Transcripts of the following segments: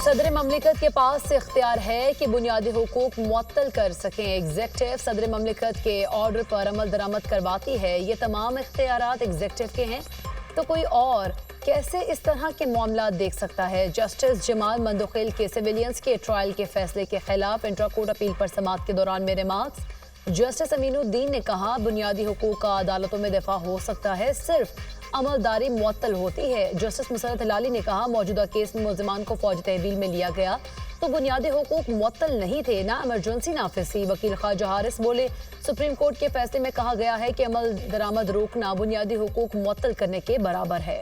सदर ममलिकत के पास इख्तियार है कि बुनियादी हुकूक मुअत्तल कर सकें। एग्जेक्टिव सदर ममलिकत के ऑर्डर पर अमल दरामद करवाती है। ये तमाम इख्तियारात एग्जेक्टिव के हैं तो कोई और कैसे इस तरह के मामला देख सकता है। जस्टिस जमाल मंदोखिल के सिविलियंस के ट्रायल के फैसले के खिलाफ इंट्रा कोर्ट अपील पर समाअत के दौरान में रिमार्क्स। जस्टिस अमीनुद्दीन ने कहा, बुनियादी हुकूक का अदालतों में दिफा हो सकता है, सिर्फ अमलदारी मुअत्तल होती है। जस्टिस मुसरत हिलाली ने कहा, मौजूदा केस में मुल्ज़िमान को फौज तहवील में लिया गया तो बुनियादी हुकूक मुअत्तल नहीं थे, ना इमरजेंसी नाफिज थी। वकील ख्वाजा हारिस बोले, सुप्रीम कोर्ट के फैसले में कहा गया है कि अमल दरामद रोकना बुनियादी हुकूक मुअत्तल करने के बराबर है।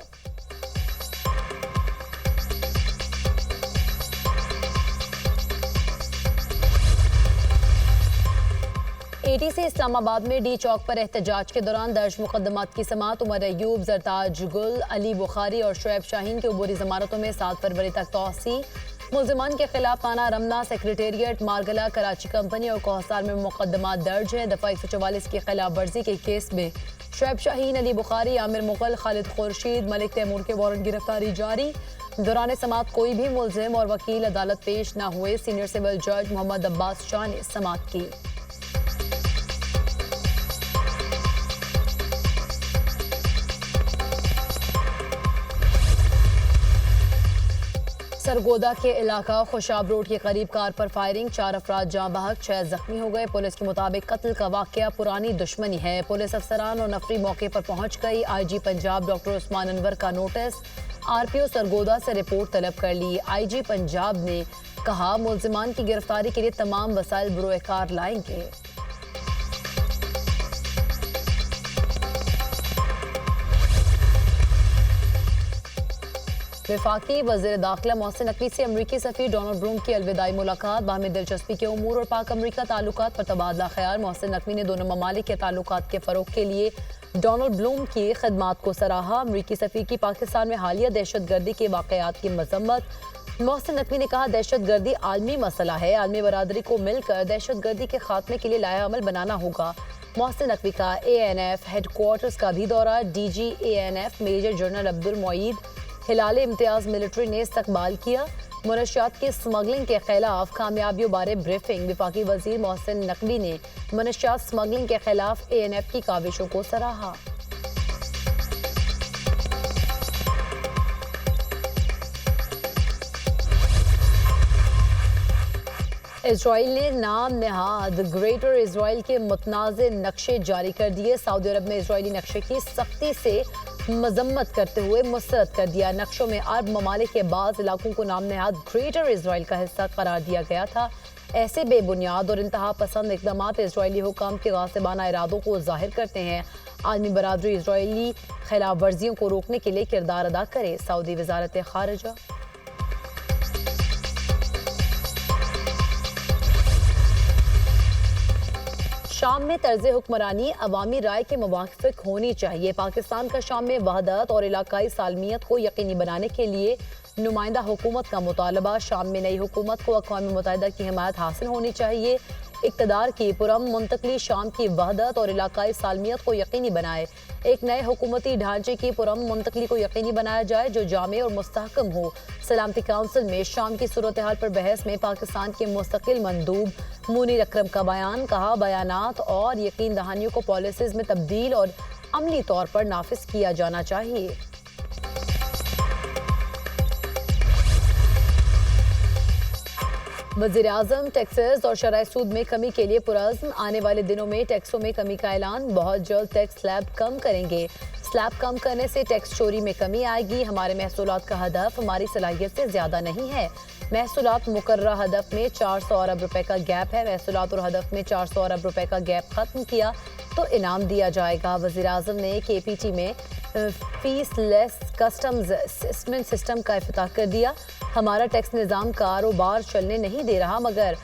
एटी से इस्लामाबाद में डी चौक पर एहतजाज के दौरान दर्ज मुकदमात की समाअत। उमर अयूब, जरताज गुल, अली बुखारी और शुएब शाहीन की अबूरी जमानतों में 7 फरवरी तक तौसी। मुल्ज़िमान के खिलाफ थाना रमना, सेक्रेटेरिएट, मारगला, कराची कंपनी और कोहसार में मुकदमात दर्ज हैं। दफ़ा 144 की खिलाफ वर्जी के केस में शुएब शाहीन, अली बुखारी, आमिर मुगल, खालिद खुर्शीद, मलिक तैमूर के वारंट गिरफ्तारी जारी। दौरान समाअत कोई भी मुल्ज़िम और वकील अदालत पेश न हुए। सीनियर सिविल जज मोहम्मद अब्बास शाह ने समाअत की। सरगोदा के इलाका खुशाब रोड के करीब कार पर फायरिंग, 4 अफराद जाँ बहक, 6 जख्मी हो गए। पुलिस के मुताबिक कत्ल का वाकया पुरानी दुश्मनी है। पुलिस अफसरान और नफरी मौके पर पहुंच गई। आईजी पंजाब डॉक्टर उस्मान अनवर का नोटिस, आरपीओ सरगोदा से रिपोर्ट तलब कर ली। आईजी पंजाब ने कहा, मुल्जिमान की गिरफ्तारी के लिए तमाम वसाइल बुरोकार लाएंगे। वफाकी वज़ीर दाखिला मोहसिन नकवी से अमरीकी सफ़ीर डोनाल्ड ब्लूम की अलविदाई मुलाकात। बाहमी दिलचस्पी के उमूर और पाक अमरीका ताल्लुकात पर तबादला ख्याल। मोहसिन नकवी ने दोनों ममालिक के ताल्लुकात के फ़रोग़ के लिए डोनाल्ड ब्लूम की खिदमात को सराहा। अमरीकी सफ़ीर की पाकिस्तान में हालिया दहशत गर्दी के वाक़यात की मज़म्मत। मोहसिन नकवी ने कहा, दहशत गर्दी आलमी मसला है, आलमी बरादरी को मिलकर दहशत गर्दी के खात्मे के लिए लाया अमल बनाना होगा। मोहसिन नकवी का ANF हेडक्वार्टर्स का भी दौरा। DG ANF major general Abdul Moeed Hilal Imtiaz military ने इस्तकबाल किया। मुनशियात की स्मगलिंग के खिलाफ कामयाबियों बारे ब्रीफिंग। वफाकी वजीर मोहसिन नकवी ने मुनशियात स्मगलिंग के खिलाफ ANF की काविशों को सराहा। इजराइल ने नाम नहाद ग्रेटर इजराइल के मुतनाज़ नक्शे जारी कर दिए। सऊदी अरब में इजरायली नक्शे की सख्ती से मजम्मत करते हुए मुस्तरद कर दिया। नक्शों में अरब ममालिक के बाज़ इलाकों को नाम नहाद ग्रेटर इजराइल का हिस्सा करार दिया गया था। ऐसे बेबुनियाद और इंतहा पसंद इक़दाम इजरायली हुकाम के गासिबाना इरादों को जाहिर करते हैं। आलमी बरादरी इजरायली खिलाफ वर्जियों को रोकने के लिए किरदार अदा करे। सऊदी वज़ारत ख़ारिजा। शाम में तर्ज हुक्मरानी अवामी राय के मुवाफिक होनी चाहिए। पाकिस्तान का शाम में वहदत और इलाकाई सालमियत को यकीनी बनाने के लिए नुमाइंदा हुकूमत का मुतालबा। शाम में नई हुकूमत को अक़वाम मुत्तहिदा की हिमायत हासिल होनी चाहिए। इक़्तिदार की पुरम मुंतकली शाम की वहदत और इलाकाई सालमियत को यकीनी बनाए। एक नए हुकूमती ढांचे की पुरम मुंतकली को यकीनी बनाया जाए जो जामे और मुस्तहकम हो। सलामती काउंसिल में शाम की सूरत हाल पर बहस में पाकिस्तान के मुस्तकिल मंदूब मुनीर अकरम का बयान। कहा, बयानात और यकीन दहानियों को पॉलिसीज में तब्दील और अमली तौर पर नाफिज किया जाना चाहिए। वज़ीर आज़म टैक्सेस और शरह सूद में कमी के लिए पुरज़्म। आने वाले दिनों में टैक्सों में कमी का ऐलान। बहुत जल्द टैक्स स्लैब कम करेंगे। स्लैब कम करने से टैक्स चोरी में कमी आएगी। हमारे महसूलात का हदफ हमारी सलाहियत से ज़्यादा नहीं है। महसूलात मुकर्ररा हदफ में 400 अरब रुपए का गैप है। महसूलात और हदफ में 400 अरब रुपए का गैप ख़त्म किया तो इनाम दिया जाएगा। वज़ीर आज़म ने KPT में fees less customs assessment system का इफ्तिताह कर दिया। हमारा टैक्स निज़ाम कारोबार चलने नहीं दे रहा मगर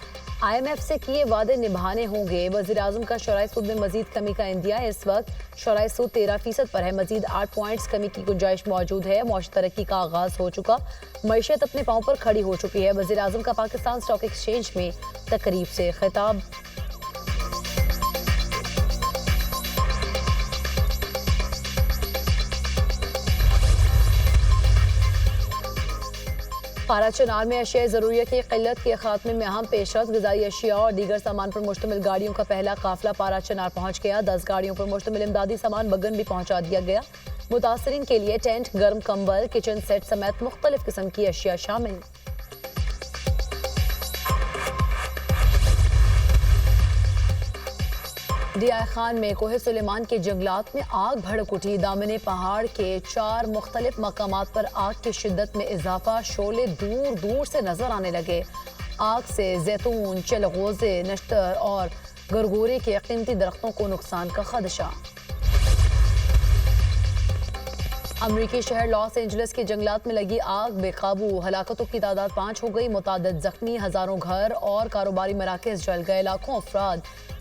IMF से किए वादे निभाने होंगे। वज़ीर आज़म का शरह सूद में मजीद कमी का इंदिया। इस वक्त शरह सूद 13% पर है। मजीद 8 पॉइंट्स कमी की गुंजाइश मौजूद है। मौशी तरक्की का आगाज़ हो चुका। मईशत अपने पाँव पर खड़ी हो चुकी है। वज़ीर आज़म का पाकिस्तान स्टॉक एक्सचेंज में तकरीब से खिताब। پارا چنار میں اشیاء ضروریہ کی قلت کے خاتمے میں اہم پیشرفت، غذائی اشیاء اور دیگر سامان پر مشتمل گاڑیوں کا پہلا قافلہ پارا چنار پہنچ گیا۔ 10 گاڑیوں پر مشتمل امدادی سامان بگن بھی پہنچا دیا گیا۔ متاثرین کے لیے ٹینٹ، گرم کمبل، کچن سیٹ سمیت مختلف قسم کی اشیاء شامل۔ ڈیائے خان میں کوہ سلیمان کے جنگلات میں آگ بھڑک اٹھی۔ دامن پہاڑ کے 4 مختلف مقامات پر آگ کی شدت میں اضافہ، شعلے دور دور سے نظر آنے لگے۔ آگ سے زیتون، چلغوزے، نشتر اور گرگورے کے قیمتی درختوں کو نقصان کا خدشہ۔ امریکی شہر لاس اینجلس کے جنگلات میں لگی آگ بے قابو، ہلاکتوں کی تعداد 5 ہو گئی، متعدد زخمی، ہزاروں گھر اور کاروباری مراکز جل گئے، لاکھوں افراد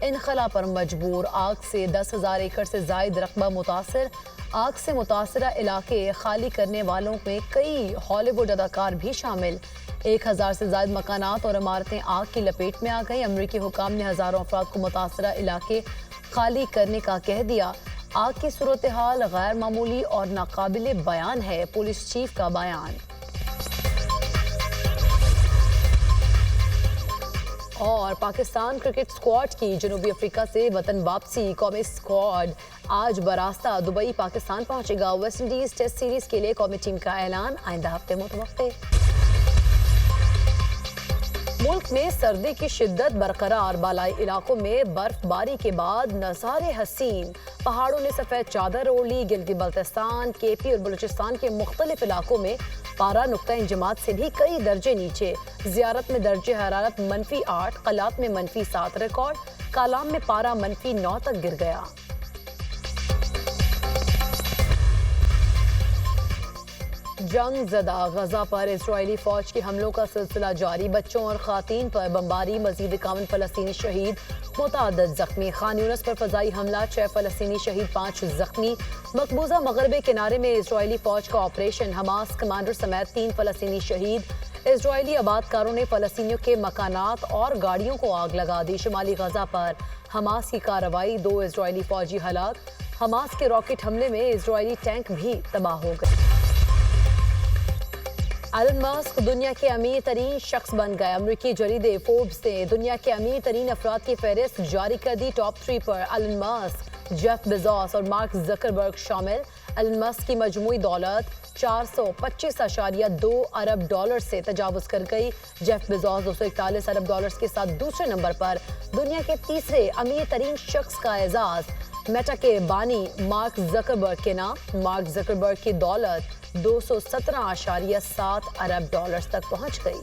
انخلا پر مجبور۔ آگ سے 10,000 ایکڑ سے زائد رقبہ متاثر۔ آگ سے متاثرہ علاقے خالی کرنے والوں میں کئی ہالی ووڈ اداکار بھی شامل۔ 1,000 سے زائد مکانات اور عمارتیں آگ کی لپیٹ میں آ گئیں۔ امریکی حکام نے ہزاروں افراد کو متاثرہ علاقے خالی کرنے کا کہہ دیا۔ آگ کی صورتحال غیر معمولی اور ناقابل بیان ہے، پولیس چیف کا بیان۔ اور پاکستان کرکٹ اسکواڈ کی جنوبی افریقہ سے وطن واپسی۔ قومی اسکواڈ آج براستہ دبئی پاکستان پہنچے گا۔ ویسٹ انڈیز ٹیسٹ سیریز کے لیے قومی ٹیم کا اعلان آئندہ ہفتے متوقع۔ ملک میں سردی کی شدت برقرار، بالائی علاقوں میں برف باری کے بعد نظارے حسین۔ پہاڑوں نے سفید چادر اوڑھ لی۔ گلگت بلتستان، کے پی اور بلوچستان کے مختلف علاقوں میں پارہ نقطہ انجماد سے بھی کئی درجے نیچے۔ زیارت میں درجہ حرارت -8، قلات میں -7 ریکارڈ، کالام میں پارہ -9 تک گر گیا۔ جنگ زدہ غزہ پر اسرائیلی فوج کے حملوں کا سلسلہ جاری، بچوں اور خواتین پر بمباری، مزید 51 فلسطینی شہید، متعدد زخمی۔ خان یونس پر فضائی حملہ، 6 فلسطینی شہید، 5 زخمی۔ مقبوضہ مغربی کنارے میں اسرائیلی فوج کا آپریشن، حماس کمانڈر سمیت 3 فلسطینی شہید۔ اسرائیلی آباد کاروں نے فلسطینیوں کے مکانات اور گاڑیوں کو آگ لگا دی۔ شمالی غزہ پر حماس کی کارروائی، 2 اسرائیلی فوجی ہلاک۔ حماس کے راکٹ حملے میں اسرائیلی ٹینک بھی تباہ ہو گئے۔ ایلن مسک دنیا کے امیر ترین شخص بن گئے۔ امریکی جریدے فوربس نے دنیا کے امیر ترین افراد کی فہرست جاری کر دی۔ ٹاپ 3 پر ایلن مسک، جیف بیزوس اور مارک زکربرگ شامل۔ ایلن مسک کی مجموعی دولت 425.2 ارب ڈالر سے تجاوز کر گئی۔ جیف بیزوس 241 ارب ڈالرز کے ساتھ دوسرے نمبر پر۔ دنیا کے تیسرے امیر ترین شخص کا اعزاز میٹا کے بانی مارک زکربرگ کے نام۔ مارک زکربرگ کی دولت 217.7 ارب ڈالرز تک پہنچ گئی۔